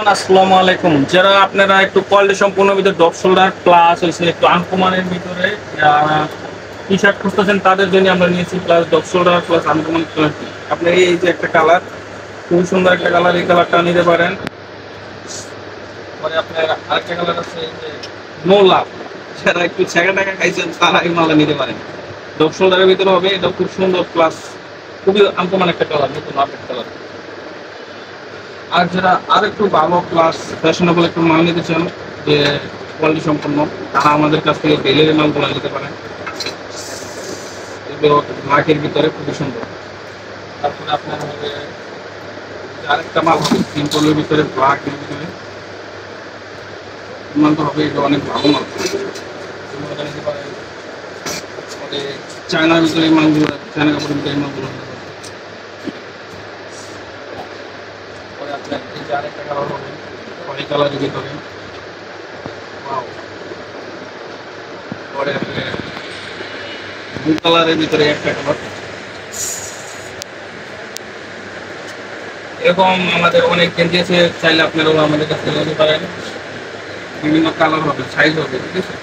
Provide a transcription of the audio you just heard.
আসসালামু আলাইকুম। যারা আপনারা একটু কোয়ালিটি সম্পূর্ণ ভিতরে ডপ শোল্ডার প্লাস হইছে একটু আনকমনের ভিতরে টি-শার্ট খুঁজতেছেন তাদের জন্য আমরা নিয়েছি plus depth shoulder plus uncommon quality. আপনার এই যে একটা কালার, খুবই সুন্দর একটা কালার, এই কালারটা নিতে পারেন। পরে আপনার আরেকটা কালার আছে এই যে নো লাভ, যারা একটু ছেঁকা টাকা খাইছেন তারা এই মালা নিতে পারেন। ডপ শোল্ডারের ভিতরে হবে, এটা খুব সুন্দর প্লাস খুবই আনকমন একটা কালার, নতুন আপডেট কালার। আর যারা আর একটু ভালো প্লাস ফ্যাশনেবল একটু মাল নিতে চান, যে কোয়ালিটি সম্পন্ন, তারা আমাদের কাছ থেকে ডেলিভারি মালগুলো নিতে পারেন। এগুলো ব্ল্যাকের ভিতরে খুবই সুন্দর। তারপরে আপনার হবে আরেকটা মাল হবে সিম্পলের ভিতরে, ব্ল্যাকের ভিতরে মালটা হবে, এটা অনেক ভালো মাল, এগুলো নিতে পারেন। পরে চায়নার ভিতরে এই মালগুলো, চায়না কাপড়ের ভিতরে এই মালগুলো নিতে পারেন। পরে আপনার এই যে আরেকটা কালার হবে খয়েরি কালারের ভিতরে, ওয়াও। পরে ব্লু কালারের ভিতরে একটা কালার। এরকম আমাদের অনেক গেঞ্জি আছে, চাইলে আপনারাও আমাদের কাছে নিতে পারেন। বিভিন্ন কালার হবে, সাইজ হবে, ঠিক আছে।